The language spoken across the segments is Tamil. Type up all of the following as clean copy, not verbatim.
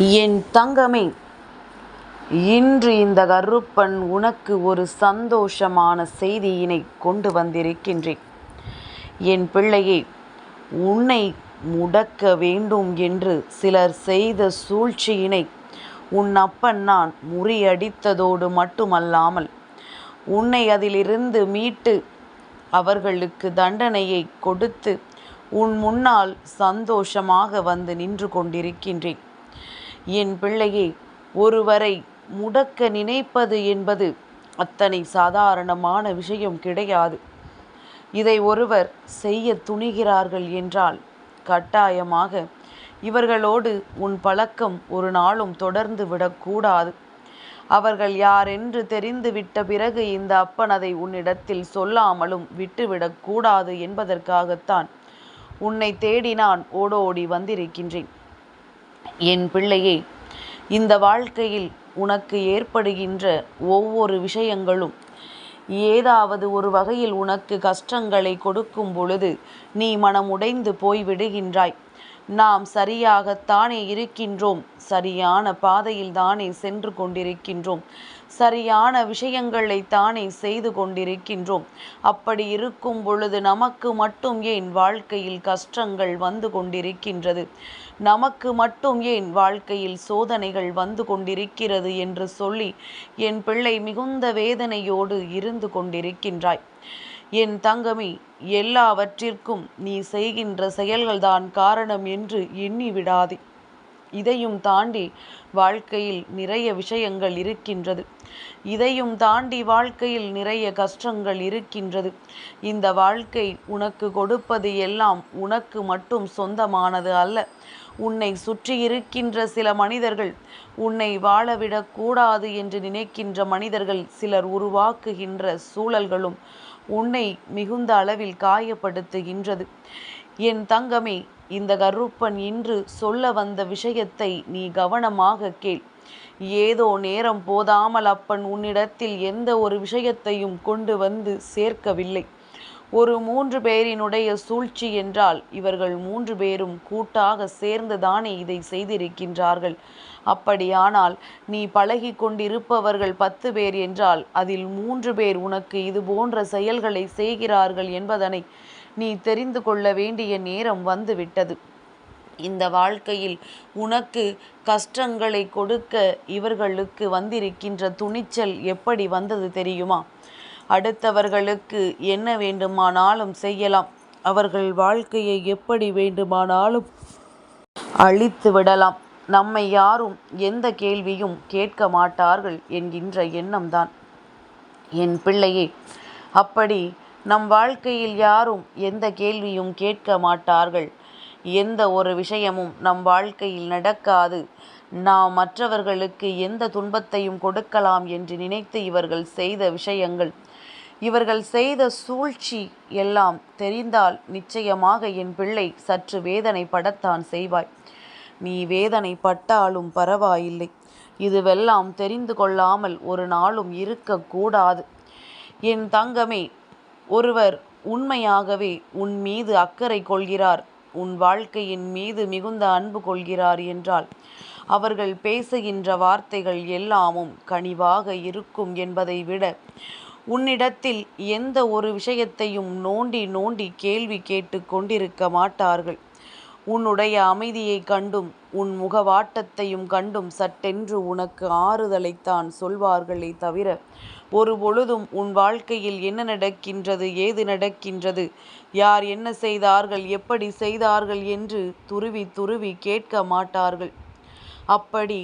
என் தங்கமே, இன்று இந்த கருப்பன் உனக்கு ஒரு சந்தோஷமான செய்தியினை கொண்டு வந்திருக்கின்றேன். என் பிள்ளையே, உன்னை முடக்க வேண்டும் என்று சிலர் செய்த சூழ்ச்சியினை உன் அப்பன் நான் முறியடித்ததோடு மட்டுமல்லாமல் உன்னை அதிலிருந்து மீட்டு அவர்களுக்கு தண்டனையை கொடுத்து உன் முன்னால் சந்தோஷமாக வந்து நின்று கொண்டிருக்கின்றேன். என் பிள்ளையே, ஒருவரை முடக்க நினைப்பது என்பது அத்தனை சாதாரணமான விஷயம் கிடையாது. இதை ஒருவர் செய்ய துணிகிறார்கள் என்றால் கட்டாயமாக இவர்களோடு உன் பழக்கம் ஒரு நாளும் தொடர்ந்து விடக்கூடாது. அவர்கள் யாரென்று தெரிந்து விட்ட பிறகு இந்த அப்பன் அதை உன்னிடத்தில் சொல்லாமலும் விட்டுவிடக்கூடாது என்பதற்காகத்தான் உன்னை தேடி நான் ஓடோடி வந்திருக்கின்றேன். என் பிள்ளையே, இந்த வாழ்க்கையில் உனக்கு ஏற்படுகின்ற ஒவ்வொரு விஷயங்களும் ஏதாவது ஒரு வகையில் உனக்கு கஷ்டங்களை கொடுக்கும் பொழுது நீ மனமுடைந்து போய்விடுகின்றாய். நாம் சரியாகத்தானே இருக்கின்றோம், சரியான பாதையில் தானே சென்று கொண்டிருக்கின்றோம், சரியான விஷயங்களை தானே செய்து கொண்டிருக்கின்றோம். அப்படி இருக்கும் பொழுது நமக்கு மட்டும் ஏன் வாழ்க்கையில் கஷ்டங்கள் வந்து கொண்டிருக்கின்றது, நமக்கு மட்டும் ஏன் வாழ்க்கையில் சோதனைகள் வந்து கொண்டிருக்கிறது என்று சொல்லி என் பிள்ளை மிகுந்த வேதனையோடு இருந்து கொண்டிருக்கின்றாய். என் தங்கமே, எல்லாவற்றிற்கும் நீ செய்கின்ற செயல்கள்தான் காரணம் என்று எண்ணி விடாதே. இதையும் தாண்டி வாழ்க்கையில் நிறைய விஷயங்கள் இருக்கின்றது. இதையும் தாண்டி வாழ்க்கையில் நிறைய கஷ்டங்கள் இருக்கின்றது. இந்த வாழ்க்கை உனக்கு கொடுப்பது எல்லாம் உனக்கு மட்டும் சொந்தமானது அல்ல. உன்னை சுற்றி இருக்கின்ற சில மனிதர்கள், உன்னை வாழவிடக்கூடாது என்று நினைக்கின்ற மனிதர்கள் சிலர் உருவாக்குகின்ற சூழல்களும் உன்னை மிகுந்த அளவில் காயப்படுத்துகின்றது. என் தங்கமே, இந்த கருப்பன் இன்று சொல்ல வந்த விஷயத்தை நீ கவனமாக கேள். ஏதோ நேரம் போதாமல் அப்பன் உன்னிடத்தில் எந்த ஒரு விஷயத்தையும் கொண்டு வந்து சேர்க்கவில்லை. ஒரு 3 பேரினுடைய சூழ்ச்சி என்றால் இவர்கள் 3 பேரும் கூட்டாக சேர்ந்துதானே இதை செய்திருக்கின்றார்கள். அப்படியானால் நீ பழகி கொண்டிருப்பவர்கள் 10 பேர் என்றால் அதில் 3 பேர் உனக்கு இது போன்ற செயல்களை செய்கிறார்கள் என்பதனை நீ தெரிந்து கொள்ள வேண்டிய நேரம் வந்துவிட்டது. இந்த வாழ்க்கையில் உனக்கு கஷ்டங்களை கொடுக்க இவர்களுக்கு வந்திருக்கின்ற துணிச்சல் எப்படி வந்தது தெரியுமா? அடுத்தவர்களுக்கு என்ன வேண்டுமானாலும் செய்யலாம், அவர்கள் வாழ்க்கையை எப்படி வேண்டுமானாலும் அழித்து விடலாம், நம்மை யாரும் எந்த கேள்வியும் கேட்க மாட்டார்கள் என்கின்ற எண்ணம்தான். என் பிள்ளையே, அப்படி நம் வாழ்க்கையில் யாரும் எந்த கேள்வியும் கேட்க மாட்டார்கள், எந்த ஒரு விஷயமும் நம் வாழ்க்கையில் நடக்காது, நாம் மற்றவர்களுக்கு எந்த துன்பத்தையும் கொடுக்கலாம் என்று நினைத்து இவர்கள் செய்த விஷயங்கள், இவர்கள் செய்த சூழ்ச்சி எல்லாம் தெரிந்தால் நிச்சயமாக என் பிள்ளை சற்று வேதனைப்படத்தான் செய்வாய். நீ வேதனைப்பட்டாலும் பரவாயில்லை, இதுவெல்லாம் தெரிந்து கொள்ளாமல் ஒரு நாளும் இருக்கக்கூடாது. என் தங்கமே, ஒருவர் உண்மையாகவே உன் மீது அக்கறை கொள்கிறார், உன் வாழ்க்கையின் மீது மிகுந்த அன்பு கொள்கிறார் என்றால் அவர்கள் பேசுகின்ற வார்த்தைகள் எல்லாமும் கனிவாக இருக்கும் என்பதை விட உன்னிடத்தில் எந்த ஒரு விஷயத்தையும் நோண்டி நோண்டி கேள்வி கேட்டு கொண்டிருக்க மாட்டார்கள். உன்னுடைய அமைதியை கண்டும் உன் முகவாட்டத்தையும் கண்டும் சட்டென்று உனக்கு ஆறுதலைத்தான் சொல்வார்களே தவிர ஒரு பொழுதும் உன் வாழ்க்கையில் என்ன நடக்கின்றது, ஏது நடக்கின்றது, யார் என்ன செய்தார்கள், எப்படி செய்தார்கள் என்று துருவி துருவி கேட்க மாட்டார்கள். அப்படி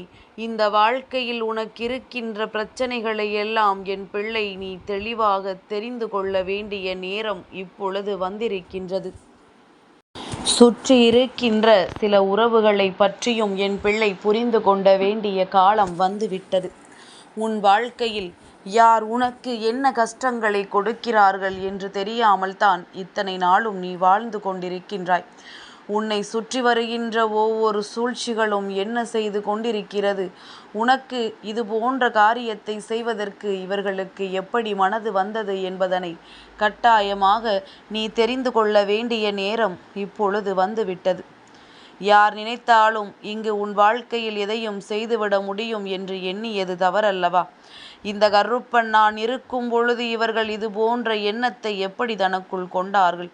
இந்த வாழ்க்கையில் உனக்கிருக்கின்ற பிரச்சனைகளை எல்லாம் என் பிள்ளை நீ தெளிவாக தெரிந்து கொள்ள வேண்டிய நேரம் இப்பொழுது வந்திருக்கின்றது. சுற்றி இருக்கின்ற சில உறவுகளை பற்றியும் என் பிள்ளை புரிந்து கொண்ட வேண்டிய காலம் வந்துவிட்டது. உன் வாழ்க்கையில் யார் உனக்கு என்ன கஷ்டங்களை கொடுக்கிறார்கள் என்று தெரியாமல் தான் இத்தனை நாளும் நீ வாழ்ந்து கொண்டிருக்கின்றாய். உன்னை சுற்றி வருகின்ற ஒவ்வொரு சூழ்ச்சிகளும் என்ன செய்து கொண்டிருக்கிறது, உனக்கு இது போன்ற காரியத்தை செய்வதற்கு இவர்களுக்கு எப்படி மனது வந்தது என்பதனை கட்டாயமாக நீ தெரிந்து கொள்ள வேண்டிய நேரம் இப்பொழுது வந்துவிட்டது. யார் நினைத்தாலும் இங்கு உன் வாழ்க்கையில் எதையும் செய்துவிட முடியும் என்று எண்ணியது தவறல்லவா? இந்த கருப்பன் நான் இருக்கும் பொழுது இவர்கள் இது போன்ற எண்ணத்தை எப்படி தனக்குள் கொண்டார்கள்?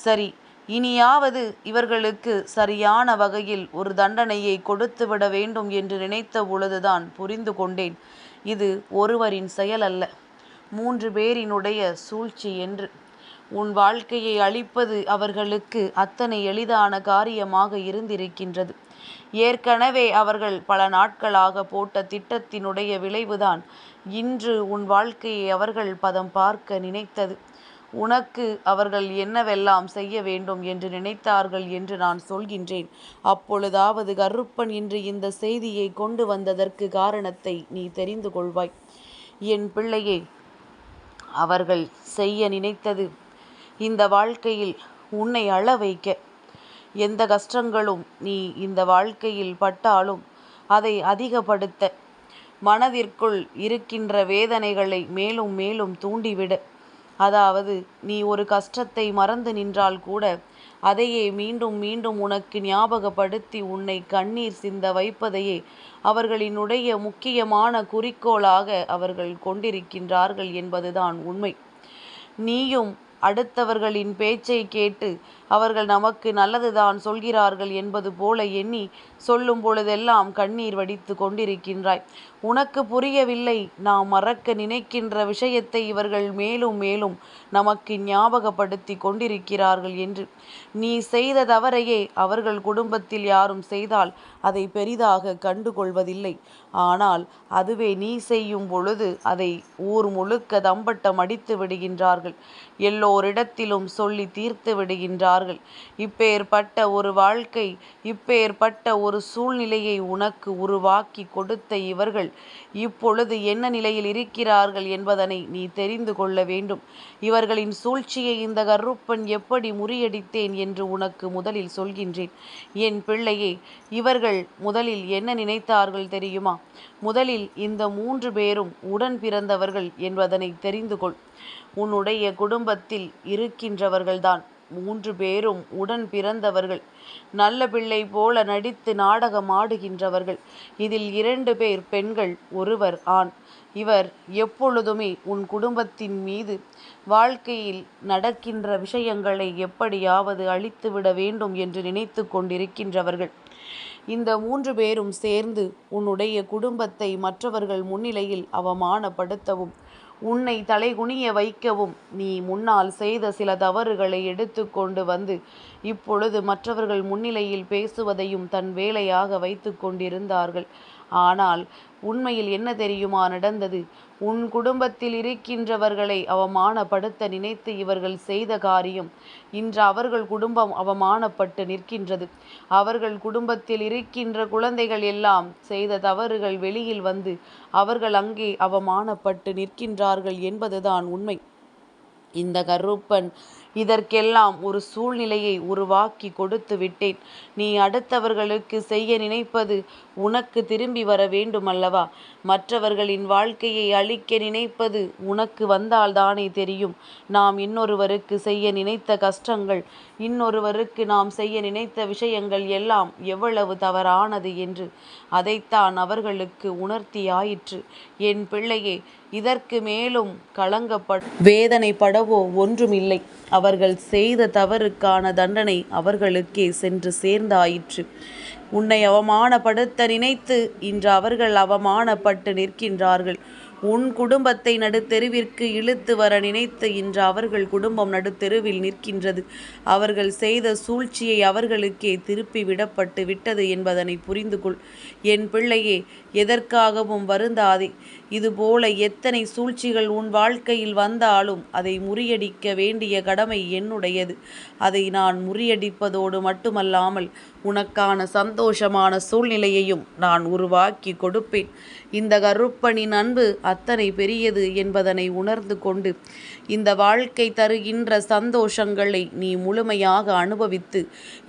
சரி, இனியாவது இவர்களுக்கு சரியான வகையில் ஒரு தண்டனையை கொடுத்துவிட வேண்டும் என்று நினைத்த பொழுதுதான் புரிந்து கொண்டேன், இது ஒருவரின் செயல் அல்ல, 3 பேரினுடைய சூழ்ச்சி என்று. உன் வாழ்க்கையை அழிப்பது அவர்களுக்கு அத்தனை எளிதான காரியமாக இருந்திருக்கின்றது. ஏற்கனவே அவர்கள் பல நாட்களாக போட்ட திட்டத்தினுடைய விளைவுதான் இன்று உன் வாழ்க்கையை அவர்கள் பதம் பார்க்க நினைத்தது. உனக்கு அவர்கள் என்னவெல்லாம் செய்ய வேண்டும் என்று நினைத்தார்கள் என்று நான் சொல்கின்றேன். அப்பொழுதாவது கருப்பன் இன்று இந்த செய்தியை கொண்டு வந்ததற்கு காரணத்தை நீ தெரிந்து கொள்வாய். என் பிள்ளையே, அவர்கள் செய்ய நினைத்தது இந்த வாழ்க்கையில் உன்னை அழ வைக்க. எந்த கஷ்டங்களும் நீ இந்த வாழ்க்கையில் பட்டாலும் அதை அதிகப்படுத்த, மனதிற்குள் இருக்கின்ற வேதனைகளை மேலும் மேலும் தூண்டிவிட. அதாவது நீ ஒரு கஷ்டத்தை மறந்து நின்றால் கூட அதையே மீண்டும் மீண்டும் உனக்கு ஞாபகப்படுத்தி உன்னை கண்ணீர் சிந்த வைப்பதையே அவர்களினுடைய முக்கியமான குறிக்கோளாக அவர்கள் கொண்டிருக்கின்றார்கள் என்பதுதான் உண்மை. நீயும் அடுத்தவர்களின் பேச்சை கேட்டு அவர்கள் நமக்கு நல்லதுதான் சொல்கிறார்கள் என்பது போல எண்ணி சொல்லும் பொழுதெல்லாம் கண்ணீர் வடித்து கொண்டிருக்கின்றாய். உனக்கு புரியவில்லை, நாம் மறக்க நினைக்கின்ற விஷயத்தை இவர்கள் மேலும் மேலும் நமக்கு ஞாபகப்படுத்தி கொண்டிருக்கிறார்கள் என்று. நீ செய்த தவறையே அவர்கள் குடும்பத்தில் யாரும் செய்தால் அதை பெரிதாக கண்டுகொள்வதில்லை. ஆனால் அதுவே நீ செய்யும் பொழுது அதை ஊர் முழுக்க தம்பட்டம் அடித்து விடுகின்றார்கள். எல்லோரிடத்திலும் சொல்லி தீர்த்து விடுகின்றார்கள். இப்பேற்பட்ட ஒரு வாழ்க்கை, இப்பேற்பட்ட ஒரு சூழ்நிலையை உனக்கு உருவாக்கி கொடுத்த இவர்கள் இப்பொழுது என்ன நிலையில் இருக்கிறார்கள் என்பதனை நீ தெரிந்து கொள்ள வேண்டும். இவர்களின் சூழ்ச்சியை இந்த கருப்பன் எப்படி முறியடித்தேன் என்று உனக்கு முதலில் சொல்கின்றேன். என் பிள்ளையே, இவர்கள் முதலில் என்ன நினைத்தார்கள் தெரியுமா? முதலில் இந்த 3 பேரும் உடன் பிறந்தவர்கள் என்பதனை தெரிந்து கொள். உன்னுடைய குடும்பத்தில் இருக்கின்றவர்கள்தான் 3 பேரும் உடன் பிறந்தவர்கள். நல்ல பிள்ளை போல நடித்து நாடகம் ஆடுகின்றவர்கள். இதில் 2 பேர் பெண்கள், ஒருவர் ஆண். இவர் எப்பொழுதுமே உன் குடும்பத்தின் மீது வாழ்க்கையில் நடக்கின்ற விஷயங்களை எப்படியாவது அழித்துவிட வேண்டும் என்று நினைத்து கொண்டிருக்கின்றவர்கள். இந்த 3 பேரும் சேர்ந்து உன்னுடைய குடும்பத்தை மற்றவர்கள் முன்னிலையில் அவமானப்படுத்தவும், உன்னை தலைகுனிய வைக்கவும், நீ முன்னால் செய்த சில தவறுகளை எடுத்து கொண்டு வந்து இப்பொழுது மற்றவர்கள் முன்னிலையில் பேசுவதையும் தன் வேலையாக வைத்து கொண்டிருந்தார்கள். ஆனால் உண்மையில் என்ன தெரியுமா நடந்தது? உன் குடும்பத்தில் இருக்கின்றவர்களை அவமானப்படுத்த நினைத்து இவர்கள் செய்த காரியம் இன்று அவர்கள் குடும்பம் அவமானப்பட்டு நிற்கின்றது. அவர்கள் குடும்பத்தில் இருக்கின்ற குழந்தைகள் எல்லாம் செய்த தவறுகள் வெளியில் வந்து அவர்கள் அங்கே அவமானப்பட்டு நிற்கின்றார்கள் என்பதுதான் உண்மை. இந்த கருப்பன் இதற்கெல்லாம் ஒரு சூழ்நிலையை உருவாக்கி கொடுத்து விட்டேன். நீ அடுத்தவர்களுக்கு செய்ய நினைப்பது உனக்கு திரும்பி வர வேண்டுமல்லவா? மற்றவர்களின் வாழ்க்கையை அழிக்க நினைப்பது உனக்கு வந்தால்தானே தெரியும். நாம் இன்னொருவருக்கு செய்ய நினைத்த கஷ்டங்கள், இன்னொருவருக்கு நாம் செய்ய நினைத்த விஷயங்கள் எல்லாம் எவ்வளவு தவறானது என்று அதைத்தான் அவர்களுக்கு உணர்த்தியாயிற்று. என் பிள்ளையே, இதற்கு மேலும் வேதனைப்படவோ ஒன்றுமில்லை. அவர்கள் செய்த தவறுக்கான தண்டனை அவர்களுக்கே சென்று சேர்ந்தாயிற்று. உன்னை அவமானப்படுத்த நினைத்து இன்று அவர்கள் அவமானப்பட்டு நிற்கின்றார்கள். உன் குடும்பத்தை நடுத்தெருவிற்கு இழுத்து வர நினைத்து இன்று அவர்கள் குடும்பம் நடுத்தெருவில் நிற்கின்றது. அவர்கள் செய்த சூழ்ச்சியை அவர்களுக்கே திருப்பி விடப்பட்டு விட்டது என்பதனை புரிந்து கொள். என் பிள்ளையே, எதற்காகவும் வருந்தாதே. இதுபோல எத்தனை சூழ்ச்சிகள் உன் வாழ்க்கையில் வந்தாலும் அதை முறியடிக்க வேண்டிய கடமை என்னுடையது. அதை நான் முறியடிப்பதோடு மட்டுமல்லாமல் உனக்கான சந்தோஷமான சூழ்நிலையையும் நான் உருவாக்கி கொடுப்பேன். இந்த கருப்பனின் அன்பு அத்தனை பெரியது என்பதனை உணர்ந்து கொண்டு இந்த வாழ்க்கை தருகின்ற சந்தோஷங்களை நீ முழுமையாக அனுபவித்து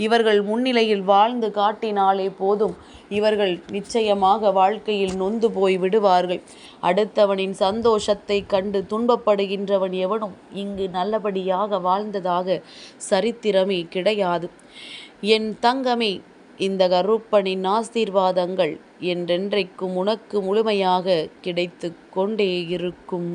இவர்கள் முன்னிலையில் வாழ்ந்து காட்டினாலே போதும். இவர்கள் நிச்சயமாக வாழ்க்கையில் நொந்து போய் விடுவார்கள். அடுத்தவனின் சந்தோஷத்தை கண்டு துன்பப்படுகின்றவன் எவனும் இங்கு நல்லபடியாக வாழ்ந்ததாக சரித்திரமே கிடையாது. என் தங்கமே, இந்த கருப்பனின் ஆசீர்வாதங்கள் என்றென்றைக்கும் உனக்கு முழுமையாக கிடைத்து கொண்டே இருக்கும்.